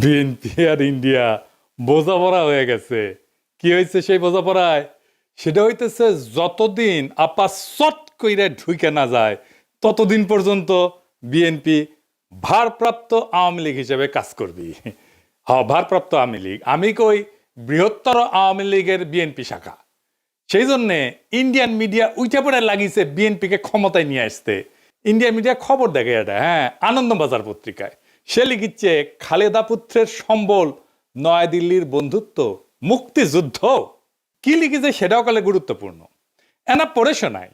BNP আর India বোঝাপড়া হয়ে গেছে। কি হয়েছে সেই বোঝাপড়ায়? সেটা হইতেছে যতদিন আপা চট কইরে ঢুকে না যায় ততদিন পর্যন্ত বিএনপি ভারপ্রাপ্ত আওয়ামী লীগ হিসেবে কাজ করবি। হ্যাঁ, ভারপ্রাপ্ত আওয়ামী লীগ। আমি কই বৃহত্তর আওয়ামী লীগের বিএনপি শাখা। সেই জন্যে ইন্ডিয়ান মিডিয়া উইটা পড়ে লাগিয়েছে বিএনপিকে ক্ষমতায় নিয়ে আসতে। ইন্ডিয়ান মিডিয়া খবর দেখে এটা, হ্যাঁ, আনন্দবাজার পত্রিকায় সে লিখিচ্ছে খালেদা পুত্রের সম্বল নয়াদিল্লির বন্ধুত্ব মুক্তিযুদ্ধ। কি লিখেছে সেটাও কালে গুরুত্বপূর্ণ। এনা পড়ে শোনায়,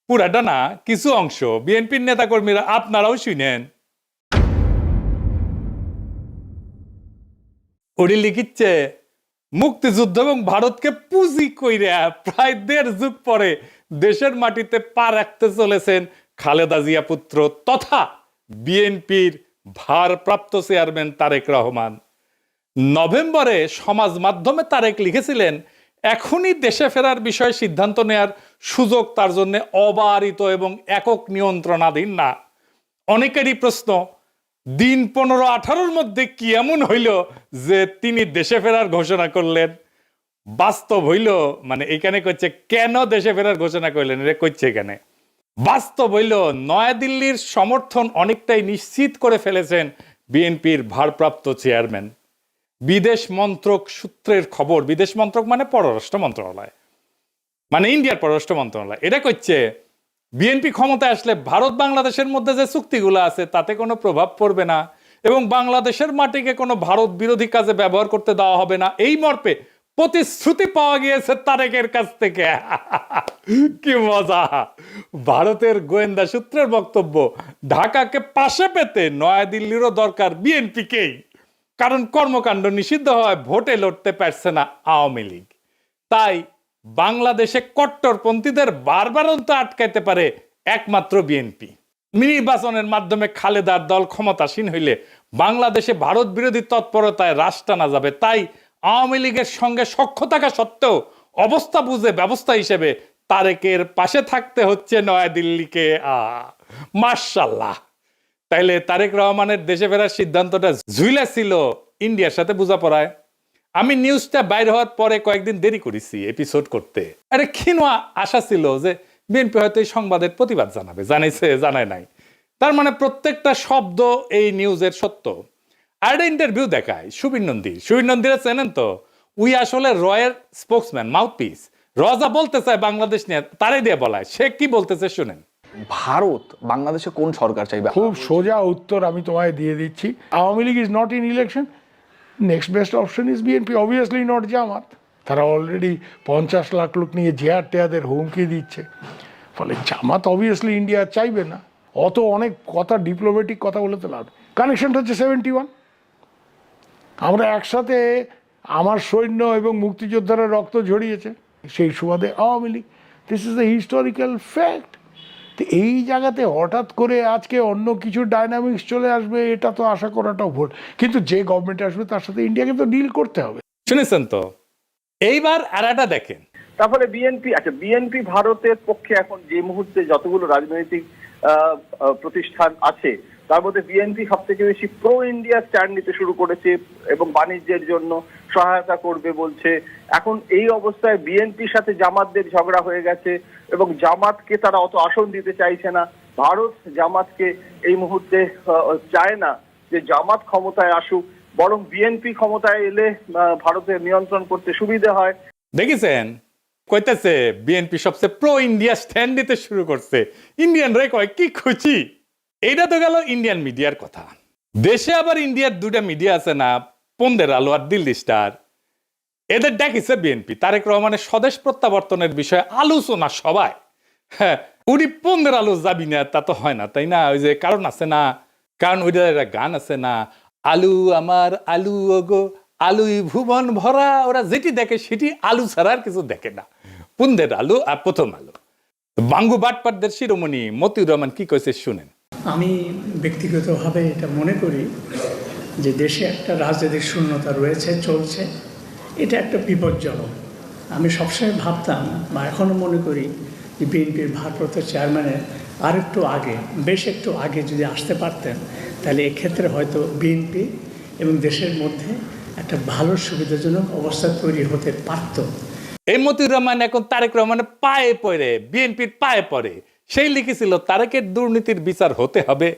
পুরাটা না, কিছু অংশ বিএনপির নেতাকর্মীরা আপনারাও শুনেন। ওটি লিখিচ্ছে মুক্তিযুদ্ধ এবং ভারতকে পুঁজি কইরা প্রায় 1.5 যুগ পরে দেশের মাটিতে পা রাখতে চলেছেন খালেদা জিয়া পুত্র তথা বিএনপির ভারপ্রাপ্ত চেয়ারম্যান তারেক রহমান। নভেম্বরে সমাজ মাধ্যমে তারেক লিখেছিলেন এখনই দেশে ফেরার বিষয়ে সিদ্ধান্ত নেয়ার সুযোগ তার জন্য অবারিত এবং একক নিয়ন্ত্রণাধীন না। অনেকেরই প্রশ্ন, দিন 15-18 মধ্যে কি এমন হইল যে তিনি দেশে ফেরার ঘোষণা করলেন? বাস্তব হইল, মানে এখানে কইছে কেন দেশে ফেরার ঘোষণা করলেন, এটা কইছে এখানে বাস্তব হইল নয়াদিল্লির সমর্থন অনেকটাই নিশ্চিত করে ফেলেছেন বিএনপির ভারপ্রাপ্ত চেয়ারম্যান। বিদেশ মন্ত্রক সূত্রের খবর, বিদেশ মন্ত্রক মানে পররাষ্ট্র মন্ত্রণালয়, মানে ইন্ডিয়ার পররাষ্ট্র মন্ত্রণালয়, এটা কইছে বিএনপি ক্ষমতায় আসলে ভারত বাংলাদেশের মধ্যে যে চুক্তিগুলো আছে তাতে কোনো প্রভাব পড়বে না এবং বাংলাদেশের মাটিকে কোনো ভারত বিরোধী কাজে ব্যবহার করতে দেওয়া হবে না, এই মর্মে প্রতিশ্রুতি পাওয়া গিয়েছে তারেকের কাছ থেকে। কি মজা! ভারতের গোয়েন্দা সূত্রের বক্তব্য, ঢাকাকে পাশে পেতে নয়াদিল্লিরও দরকার বিএনপিকেই, কারণ কর্মকাণ্ড নিষিদ্ধ হয়, ভোটে লড়তে পারছে না আওয়ামী লীগ। তাই বাংলাদেশে কট্টরপন্থীদের বারবারন্ত আটকাইতে পারে একমাত্র বিএনপি। নির্বাচনের মাধ্যমে খালেদার দল ক্ষমতাসীন হইলে বাংলাদেশে ভারত বিরোধী তৎপরতায় রাশ টানা যাবে। তাই আওয়ামী লীগের সঙ্গে সখ্য থাকা সত্ত্বেও অবস্থা বুঝে ব্যবস্থা হিসেবে তারেকের পাশে থাকতে হচ্ছে নয়াদিল্লিকে। মাশাআল্লাহ! তাইলে তারেক রহমানের দেশে ফেরার সিদ্ধান্তটা ঝুইলা ছিল ইন্ডিয়ার সাথে বোঝাপড়ায়। আমি নিউজটা বাইর হওয়ার পরে কয়েকদিন দেরি করেছি এপিসোড করতে। আরে ক্ষীণা আশা ছিল যে বিএনপি হয়তো এই সংবাদের প্রতিবাদ জানাবে, জানাইছে, জানায় নাই। তার মানে প্রত্যেকটা শব্দ এই নিউজের সত্য। আর একটা ইন্টারভিউ দেখায় সুবীর নন্দীরা চেনেন তো, উই আসলে রয়ের স্পোক্সম্যান, মাউথপিস। রজা বলতে চায় বাংলাদেশ নিয়ে, তারাই দিয়ে বলায়। সে কি বলতেছে শুনেন। ভারত বাংলাদেশে কোন সরকার চাইবে? খুব সোজা উত্তর আমি তোমায় দিয়ে দিচ্ছি। Awami League is not in election, next best option is BNP, obviously not Jamaat. তারা অলরেডি 50 লাখ লোক নিয়ে জেহার টেয়াদের হুমকি দিচ্ছে। ফলে জামাত অবভিয়াসলি ইন্ডিয়া চাইবে না। অত অনেক কথা, ডিপ্লোম্যাটিক কথা বলে তো লাভ। কানেকশনটা হচ্ছে 71। আমরা একসাথে, আমার সৈন্য এবং মুক্তিযোদ্ধারা রক্ত ঝরিয়েছে, সেই সুবাদে Awami League. This is the historical fact. তো এই জায়গাতে হঠাৎ করে আজকে অন্য কিছু ডাইনামিক্স চলে আসবে, এটা তো আশা করাটাও ভুল। কিন্তু যে গভর্নমেন্ট আসবে তার সাথে ইন্ডিয়াকে তো ডিল করতে হবে। শুনেছেন তো? এইবার আরেকটা দেখেন। তারপরে বিএনপি ভারতের পক্ষে এখন যে মুহূর্তে যতগুলো রাজনৈতিক প্রতিষ্ঠান আছে তার মধ্যে বিএনপি সব থেকে বেশি প্রো ইন্ডিয়া স্ট্যান্ড নিতে শুরু করেছে এবং বাণিজ্যের জন্য সহায়তা করবে বলছে। এখন এই অবস্থায় বিএনপির সাথে জামাতদের ঝগড়া হয়ে গেছে এবং জামাতকে তারা অত আসন দিতে চাইছে না। ভারত জামাতকে এই মুহূর্তে চায় না যে জামাত ক্ষমতায় আসুক, বরং বিএনপি ক্ষমতায় এলে ভারতের নিয়ন্ত্রণ করতে সুবিধা হয়। দেখেছেন, কইতেছে বিএনপি সবচেয়ে প্রো ইন্ডিয়া স্ট্যান্ড নিতে শুরু করছে। ইন্ডিয়ানরাই কয় কি খুশি। এইটা তো গেল ইন্ডিয়ান মিডিয়ার কথা। দেশে আবার ইন্ডিয়ার 2টা মিডিয়া আছে না, পন্দের আলো আর দিল্লি স্টার। এদের ডাকিছে বিএনপি তারেক রহমানের স্বদেশ প্রত্যাবর্তনের বিষয়ে আলোচনা সবাই। হ্যাঁ, উনি পন্দের আলো যাবি না তা তো হয় না, তাই না? ওই যে কারণ আছে না, কারণ ওইটা গান আছে না, আলু আমার আলু ওগো আলুই ভুবন ভরা। ওরা যেটি দেখে সেটি আলু ছাড়া আর কিছু দেখে না। পুন্দের আলু আর প্রথম আলু। বাঙ্গু বাটপাটদের শিরোমণি মতিউর রহমান কি কইছে শুনেন। আমি ব্যক্তিগতভাবে এটা মনে করি যে দেশে একটা রাজনৈতিক শূন্যতা রয়েছে, চলছে, এটা একটা বিপজ্জনক। আমি সবসময় ভাবতাম বা এখনও মনে করি যে বিএনপির ভারপ্রাপ্ত চেয়ারম্যানের আরেকটু আগে, বেশ একটু আগে যদি আসতে পারতেন তাহলে এক্ষেত্রে হয়তো বিএনপি এবং দেশের মধ্যে একটা ভালো সুবিধাজনক অবস্থা তৈরি হতে পারত। এই মতিউর রহমান এখন তারেক রহমানের পায়ে পড়ে, বিএনপির পায়ে পড়ে। সেই লিখেছিল তারেকের দুর্নীতির বিচার হতে হবে।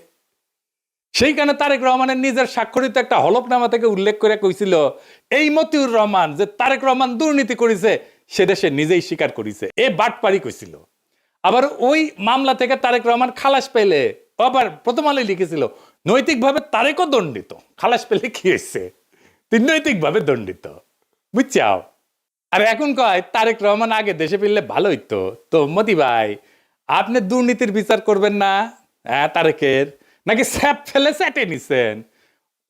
সেইখানে তারেক রহমানের নিজের স্বাক্ষরিত একটা হলফনামা থেকে উল্লেখ করে কইছিল এই মতিউর রহমান যে তারেক রহমান দুর্নীতি করেছে সেটা সে নিজেই স্বীকার করেছে, এ বাটপারি কইছিল। আবার ওই মামলা থেকে তারেক রহমান খালাস পেলে আবার প্রথম আলোয় লিখেছিল নৈতিকভাবে তারেকও দণ্ডিত। খালাস পেলে কি হয়েছে, তুই নৈতিকভাবে দণ্ডিত, বুঝছাও। আর এখন কয় তারেক রহমান আগে দেশে ফিরলে ভালো হইতো। তো মতি ভাই, আপনি দুর্নীতির বিচার করবেন না? হ্যাঁ, তারেকের নাকি স্যাপ ফেলে স্যাটে নিছেন?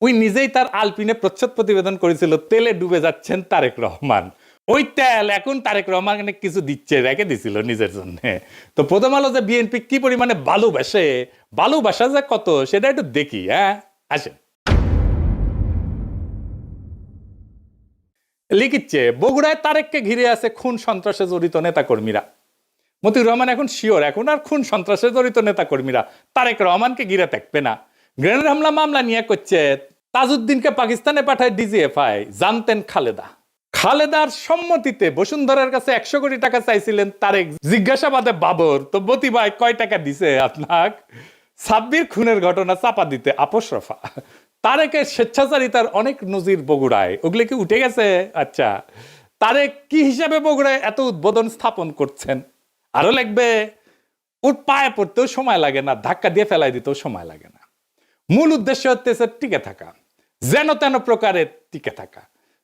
ওই নিজেই তার আলপিনে প্রচ্ছদ প্রতিবেদন করেছিল তেলে ডুবে যাচ্ছেন তারেক রহমান। ওই তেল এখন তারেক রহমান কিছু দিচ্ছে, রেখে দিছিল নিজের জন্য। তো প্রথম আলো যে বিএনপি কি পরিমাণে ভালোবাসে, ভালোবাসা যে কত সেটা একটু দেখি। হ্যাঁ, আসেন। লিখিচ্ছে বগুড়ায় তারেককে ঘিরে আছে খুন সন্ত্রাসে জড়িত নেতাকর্মীরা। মতিউর রহমান এখন শিওর, এখন আর খুন সন্ত্রাসে জড়িত নেতাকর্মীরা তারেক রহমানকে ঘিরে থাকবে না। গ্রেনেড হামলা মামলা নিয়ে করছে তাজউদ্দিনকে পাকিস্তানে পাঠায় ডিজিএফআই। জানতেন খালেদার সম্মতিতে বসুন্ধরার কাছে 100 কোটি টাকা চাইছিলেন তারেক। জিজ্ঞাসাবাদে বাবর তো মতি ভাই কয় টাকা দিছে আপনার? সাব্বির খুনের ঘটনা চাপা দিতে আপোস রফা। তারেকের স্বেচ্ছাচারিতার অনেক নজির বগুড়ায়, ওগুলো কি উঠে গেছে? আচ্ছা, তারেক কি হিসাবে বগুড়ায় এত উদ্বোধন স্থাপন করছেন? আরো লাগবে, ওর পায়ে পড়তেও সময় লাগে না, ধাক্কা দিয়ে ফেলাই দিতেও সময় লাগে না। মূল উদ্দেশ্য হচ্ছে টিকে থাকা, যেন তেন প্রকারে টিকে থাকা।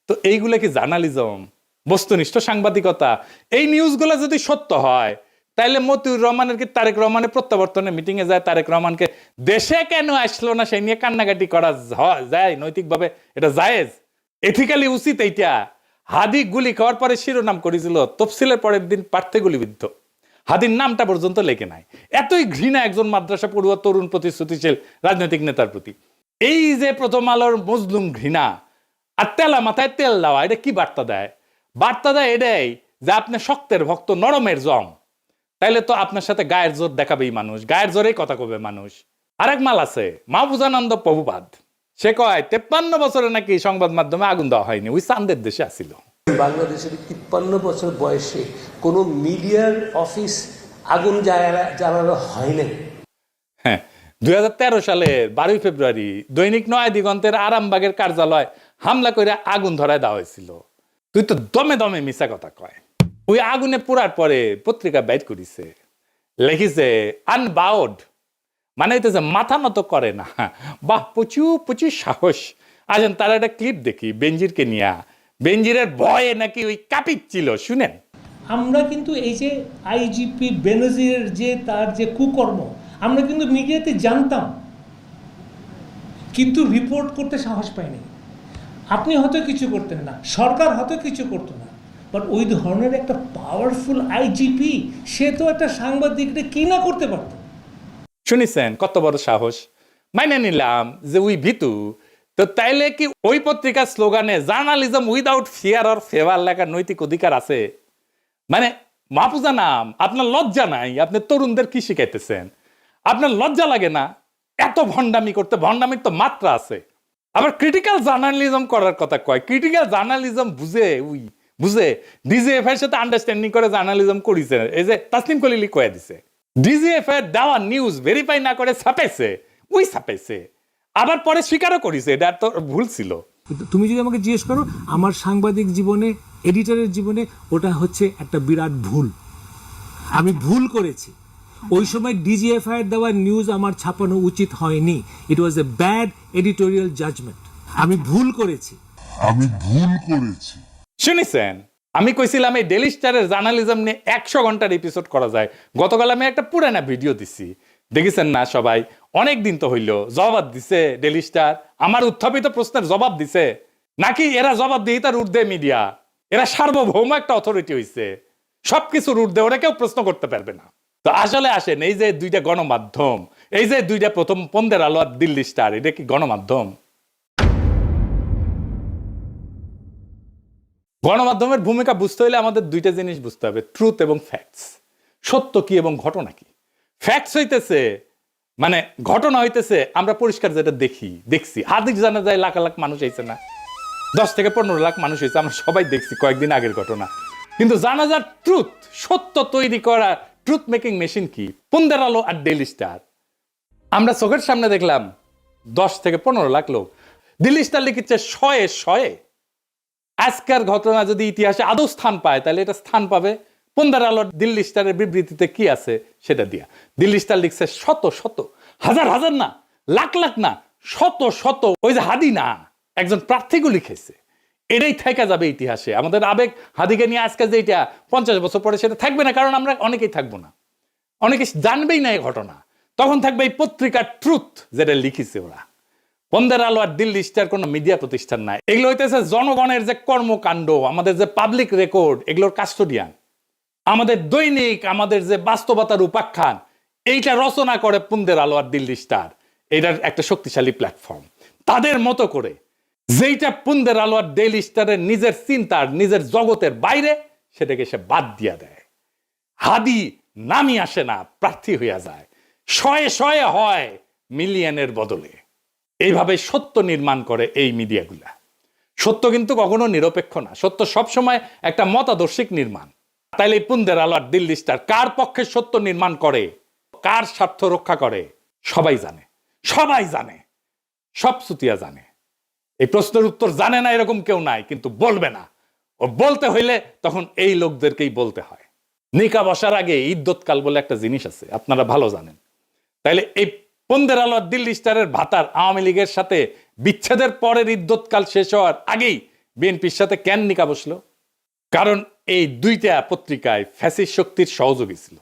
তো এইগুলো কি জার্নালিজম, বস্তুনিষ্ঠ সাংবাদিকতা? এই নিউজগুলো যদি সত্য হয় তাহলে মতিউর রহমানের কি তারেক রহমানের প্রত্যাবর্তনে মিটিং এ যায় তারেক রহমানকে দেশে কেন আসলো না সেই নিয়ে কান্নাকাটি করা যায়? নৈতিকভাবে এটা জায়েজ, এথিক্যালি উচিত এইটা? হাদি গুলি খাওয়ার পরে শিরোনাম করেছিল তফসিলের পরের দিন প্রার্থী গুলিবিদ্ধ। হাদির নামটা পর্যন্ত লেখে নাই। এতই ঘৃণা একজন মাদ্রাসা পড়ুয়া তরুণ প্রতিশ্রুতিশীল রাজনৈতিক নেতার প্রতি। এই যে প্রথম আলোর মজলুম ঘৃণা আর তেলা মাথায় তেল দেওয়া, এটা কি বার্তা দেয়? বার্তা দেয় এটাই যে আপনি শক্তের ভক্ত, নরমের জম। তাইলে তো আপনার সাথে গায়ের জোর দেখাবেই মানুষ, গায়ের জোরেই কথা কবে মানুষ। আরেক মাল আছে মাহফুজানন্দ প্রভুপাদ, সে কয় 53 বছরে নাকি সংবাদ মাধ্যমে আগুন দেওয়া হয়নি, ওই চান্দের দেশে আসিল। বাংলাদেশের 53 বছর বয়সে কোনো মিডিয়ার অফিস আগুন জ্বালানো হয় নাই। হ্যাঁ, 2013 সালের 12 ফেব্রুয়ারি দৈনিক নয়া দিগন্তের আরামবাগের কার্যালয় হামলা করে আগুন ধরায় দেওয়া হয়েছিল। তুই তো দমে দমে মিশা কথা কয়। ওই আগুনে পোড়ার পরে পত্রিকা বাইট করিছে, লিখিছে আনবাউড, মানে হইতেছে মাথা নত করে না। বাহ, প্রচুর সাহস। আসেন তার একটা ক্লিপ দেখি বেনজিরকে নিয়ে। বেনজিরের ভয়ে নাকি ওই কাঁপিচ্ছিল, শুনেন। আমরা কিন্তু এই যে আইজিপি বেনজিরের যে তার যে কুকর্ম আমরা কিন্তু মিডিয়াতে জানতাম, কিন্তু রিপোর্ট করতে সাহস পাইনি। আপনি হয়তো কিছু করতেন না, সরকার হয়তো কিছু করতো না, বাট ওই ধরনের একটা পাওয়ারফুল আইজিপি সে তো একটা সাংবাদিকরা কি না করতে পারত। শুনিছেন কত বড় সাহস? মাইনে নিলাম যে ওই ভিতু, তো তাইলে কি ওই পত্রিকার স্লোগানে journalism without fear or favour লেখার নৈতিক অধিকার আছে? মানে মাহফুজা নাম, আপনার লজ্জা নাই? আপনি তরুণদের কি শিখাইতেছেন? আপনার লজ্জা লাগে না এত ভণ্ডামি করতে? ভণ্ডামির তো মাত্রা আছে। আবার ক্রিটিক্যাল জার্নালিজম করার কথা কয়। ক্রিটিক্যাল জার্নালিজম বুঝে ডিজিএফ এর সাথে আন্ডারস্ট্যান্ডিং করে জার্নালিজম করেছে। এই যে তাসনিম কলিলি কয়ে দিছে, ডিজিএফ এর দেওয়া নিউজ ভেরিফাই না করে ছাপাইছে, আবার পরে স্বীকারও করেছে এটা তো ভুল ছিল। তুমি যদি আমাকে জিজ্ঞেস করো আমার সাংবাদিক জীবনে, এডিটরের জীবনে ওটা হচ্ছে একটা বিরাট ভুল। আমি ভুল করেছি। ওই সময় ডিজিএফআই এর দেওয়া নিউজ আমার ছাপানো উচিত হয়নি। ইট ওয়াজ এ ব্যাড এডিটোরিয়াল জাজমেন্ট। আমি ভুল করেছি। শুনেছেন, আমি কইছিলাম এই ডেইলি স্টারের জার্নালিজম নিয়ে 100 ঘন্টার এপিসোড করা যায়। গতকাল আমি একটা পুরানা ভিডিও দিছি, দেখেছেন না সবাই? অনেক দিন তো হইল। জবাব দিছে ডেইলি স্টার, আমার উত্থাপিত প্রশ্নের জবাব দিছে নাকি এরা জবাব দিয়ে তার ঊর্ধ্বে মিডিয়া? এরা সার্বভৌম একটা অথরিটি হইছে, সবকিছুর ঊর্ধ্বে, ওরা কেউ প্রশ্ন করতে পারবে না। তো আসলে আসেন, এই যে দুইটা গণমাধ্যম, এই যে দুইটা প্রথম পন্দের আলো আর দিল্লি স্টার, এটা কি গণমাধ্যম? গণমাধ্যমের ভূমিকা বুঝতে হলে আমাদের দুইটা জিনিস বুঝতে হবে, ট্রুথ এবং ফ্যাক্টস। সত্য কি এবং ঘটনা কি। ফ্যাক্টস হইতেছে মানে ঘটনা হইতেছে আমরা পরিষ্কার যেটা দেখছি হাদিস জানা যায় লাখ লাখ মানুষ হয়েছে না, 10 থেকে 15 লাখ মানুষ হয়েছে, আমরা সবাই দেখছি কয়েকদিন আগের ঘটনা। কিন্তু জানাজার ট্রুথ, সত্য তৈরি করা ট্রুথ মেকিং মেশিন কি? পুন্দের আলো আর ডেইলি স্টার। আমরা চোখের সামনে দেখলাম 10 থেকে 15 লাখ লোক। দিল্লি স্টার লিখেছে শয়ে। আজকের ঘটনা যদি ইতিহাসে আদৌ স্থান পায় তাহলে এটা স্থান পাবে পুন্দের আলো দিল্লি স্টারের বিবৃতিতে কি আছে সেটা দিয়া। দিল্লি স্টার লিখছে শত হাজার না, লাখ না, শত ওই যে হাদি না, একজন প্রার্থীকে লিখেছে। এটাই থেকে যাবে ইতিহাসে। আমাদের আবেগ হাদিকে নিয়ে আজকে যে এটা 50 বছর পরে সেটা থাকবে না, কারণ আমরা অনেকেই থাকবো না, অনেকে জানবেই না এই ঘটনা। তখন থাকবে এই পত্রিকার ট্রুথ যেটা লিখেছে ওরা। পুন্দের আলো আর দিল্লি স্টার কোনো মিডিয়া প্রতিষ্ঠান নাই, এগুলো হইতেছে জনগণের যে কর্মকাণ্ড, আমাদের যে পাবলিক রেকর্ড, এগুলোর কাস্টোডিয়ান। আমাদের দৈনিক, আমাদের যে বাস্তবতার উপাখ্যান, এইটা রচনা করে পুন্দের আলো আর দিল্লি স্টার। এটার একটা শক্তিশালী প্ল্যাটফর্ম। তাদের মতো করে যেইটা পুন্দের আলো আর ডেইলি স্টারের নিজের চিন্তার, নিজের জগতের বাইরে, সেটাকে সে বাদ দিয়া দেয়। হাদি নামি আসে না, প্রার্থী হইয়া যায়। শয়ে হয় মিলিয়নের বদলে। এইভাবে সত্য নির্মাণ করে এই মিডিয়াগুলা। সত্য কিন্তু কখনো নিরপেক্ষ না, সত্য সবসময় একটা মতাদর্শিক নির্মাণ। তাইলে পুন্দের আলো আর দিল্লি স্টার কার পক্ষে সত্য নির্মাণ করে, কার স্বার্থ রক্ষা করে, সবাই জানে, সব সুতিয়া জানে। এই প্রশ্নের উত্তর জানে না এরকম কেউ নাই, কিন্তু বলবে না। ও বলতে হইলে তখন এই লোকদেরকেই বলতে হয়। নিকা বসার আগে ইদ্যৎকাল বলে একটা জিনিস আছে, আপনারা ভালো জানেন। তাইলে এই পুন্দের আলো আর দিল্লি স্টারের ভাতার আওয়ামী লীগের সাথে বিচ্ছেদের পরের ইদ্যৎকাল শেষ হওয়ার আগেই বিএনপির সাথে কেন নিকা বসলো? কারণ এই দুইটা পত্রিকায় ফ্যাসিস্ট শক্তির সহযোগী ছিল।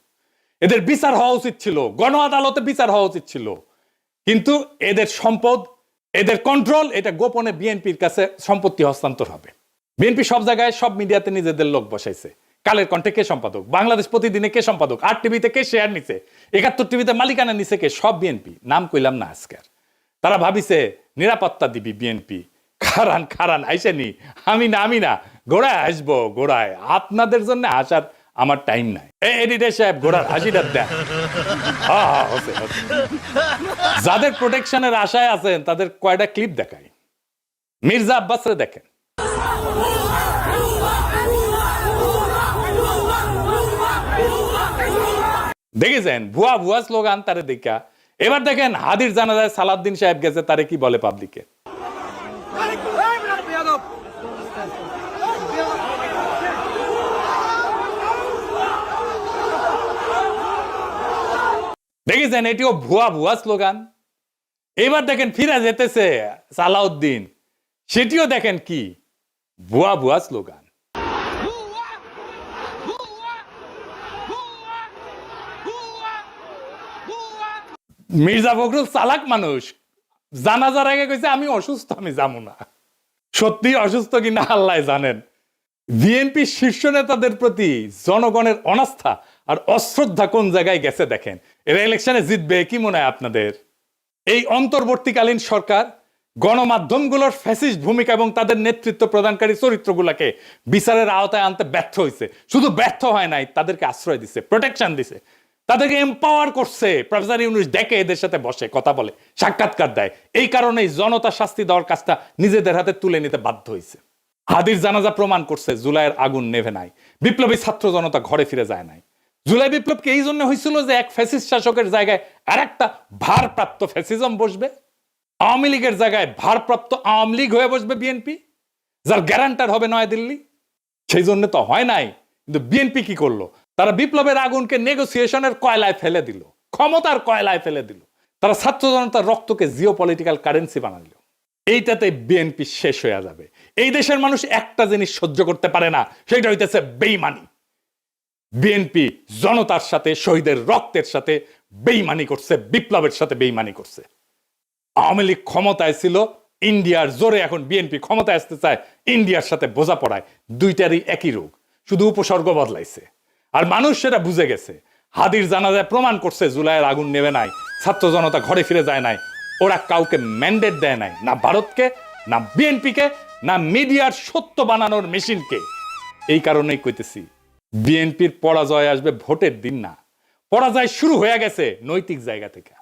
এদের বিচার হওয়া উচিত ছিল, গণ আদালতে বিচার হওয়া উচিত ছিল। কিন্তু এদের সম্পদ, এদের কন্ট্রোল, এটা গোপনে বিএনপির কাছে সম্পত্তি হস্তান্তর হবে। বিএনপি সব জায়গায়, সব মিডিয়াতে নিজেদের লোক বসাইছে। কালের কণ্ঠে কে সম্পাদক, বাংলাদেশ প্রতিদিনে কে সম্পাদক, 8 টিভিতে কে শেয়ার নিছে, 71 টিভিতে মালিকানা নিছে কে, সব বিএনপি। নাম কইলাম না আজকের। তারা ভাবিছে নিরাপত্তা দিবি বিএনপি। খারান আইসেনি, আমি না ঘোড়ায় আসবো, ঘোড়ায়। আপনাদের জন্য আসার আমার টাইম নাই। এডিটর সাহেব ঘোড়ার হাসিটা দেন। যাদের প্রোটেকশনের আশায় আছেন তাদের কয়টা ক্লিপ দেখাই। মির্জা আব্বাসরে দেখেন। দেখেছেন ভুয়া স্লোগান তারে দেখা। এবার দেখেন হাদির জানাজায় সালাউদ্দিন সাহেব গেছে, তারে কি বলে পাবলিকে। দেখেছেন এটিও ভুয়া স্লোগান। এবার দেখেন ফিরে যেতেছে সালাউদ্দিন, সেটিও দেখেন কি ভুয়া স্লোগান। মির্জা ফখরুল চালাক মানুষ, জানাজার আগে কইছে আমি অসুস্থ, আমি যাবো না। সত্যি অসুস্থ কিনা আল্লাহ জানেন। বিএনপি শীর্ষ নেতাদের প্রতি জনগণের অনাস্থা আর অশ্রদ্ধা কোন জায়গায় গেছে দেখেন। এরা ইলেকশনে জিতবে কি মনে হয় আপনাদের? এই অন্তর্বর্তীকালীন সরকার গণমাধ্যমগুলোর ফ্যাসিস্ট ভূমিকা এবং তাদের নেতৃত্ব প্রদানকারী চরিত্রগুলোকে বিচারের আওতায় আনতে ব্যর্থ হয়েছে। শুধু ব্যর্থ হয় নাই, তাদেরকে আশ্রয় দিছে, প্রোটেকশন দিছে, তাদেরকে এম্পাওয়ার করছে। প্রফেসর ইউনূস ডেকে এদের সাথে বসে কথা বলে, সাক্ষাৎকার দেয়। এই কারণেই জনতা শাস্তি দেওয়ার কাজটা নিজেদের হাতে তুলে নিতে বাধ্য হয়েছে। হাদির জানাজা প্রমাণ করছে জুলাইয়ের আগুন নেভে নাই, বিপ্লবী ছাত্র জনতা ঘরে ফিরে যায় নাই। জুলাই বিপ্লবকে এই জন্য হয়েছিল যে এক ফ্যাসিস্ট শাসকের জায়গায় আর একটা ভারপ্রাপ্ত ফ্যাসিজম বসবে। আওয়ামী লীগের জায়গায় ভারপ্রাপ্ত আওয়ামী লীগ হয়ে বসবে বিএনপি, যার গ্যারান্টার হবে নয়াদিল্লি। সেই জন্য তো হয় নাই। কিন্তু বিএনপি কি করলো? তারা বিপ্লবের আগুনকে নেগোসিয়েশনের কয়লায় ফেলে দিল, ক্ষমতার কয়লায় ফেলে দিল। তারা ছাত্র জনতার রক্তকে জিও পলিটিক্যাল কারেন্সি বানালো। এইটাতে বিএনপি শেষ হয়ে যাবে। এই দেশের মানুষ একটা জিনিস সহ্য করতে পারে না, সেটা হইতেছে বেইমানি। বিএনপি জনতার সাথে, শহীদের রক্তের সাথে বেইমানি করছে, বিপ্লবের সাথে বেইমানি করছে। আওয়ামী লীগ ক্ষমতায় ছিল ইন্ডিয়ার জোরে, এখন বিএনপি ক্ষমতায় আসতে চায় ইন্ডিয়ার সাথে বোঝাপড়ায়। দুইটারই একই রোগ, শুধু উপসর্গ বদলাইছে। আর মানুষ সেটা বুঝে গেছে। হাদির জানাজায় প্রমাণ করছে জুলাইয়ের আগুন নেবে নাই, ছাত্র জনতা ঘরে ফিরে যায় নাই। ওরা কাউকে ম্যান্ডেট দেয় নাই, না ভারতকে, না বিএনপিকে, না মিডিয়ার সত্য বানানোর মেশিনকে। এই কারণেই কইতেছি বিএনপির পরাজয় আসবে ভোটের দিন না, পরাজয় শুরু হয়ে গেছে নৈতিক জায়গা থেকে।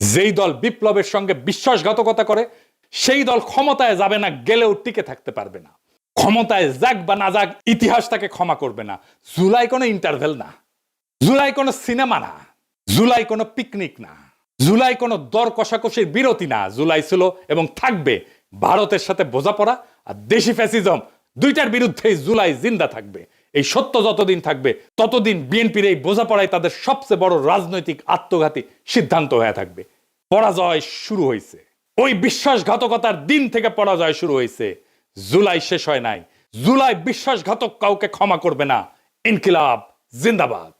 যেই দল বিপ্লবের সঙ্গে বিশ্বাসঘাতকতা করে সেই দল ক্ষমতায় যাবে না, গেলেও টিকে থাকতে পারবে না। ক্ষমতায় যাক বা না যাক, ইতিহাস তাকে ক্ষমা করবে না। জুলাই কোনো ইন্টারভেল না, জুলাই কোনো সিনেমা না, জুলাই কোনো পিকনিক না, জুলাই কোনো দর কষাকষির বিরতি না। জুলাই ছিল এবং থাকবে ভারতের সাথে বোঝাপড়া আর দেশি ফ্যাসিজম, দুইটার বিরুদ্ধেই জুলাই জিন্দা থাকবে। এই সত্য যতদিন থাকবে ততদিন বিএনপির এই বোঝাপড়াই তাদের সবচেয়ে বড় রাজনৈতিক আত্মঘাতী সিদ্ধান্ত হয়ে থাকবে। পরাজয় শুরু হয়েছে, ওই বিশ্বাসঘাতকতার দিন থেকে পরাজয় শুরু হয়েছে। জুলাই শেষ হয় নাই, জুলাই বিশ্বাসঘাতক কাউকে ক্ষমা করবে না। ইনকিলাব জিন্দাবাদ।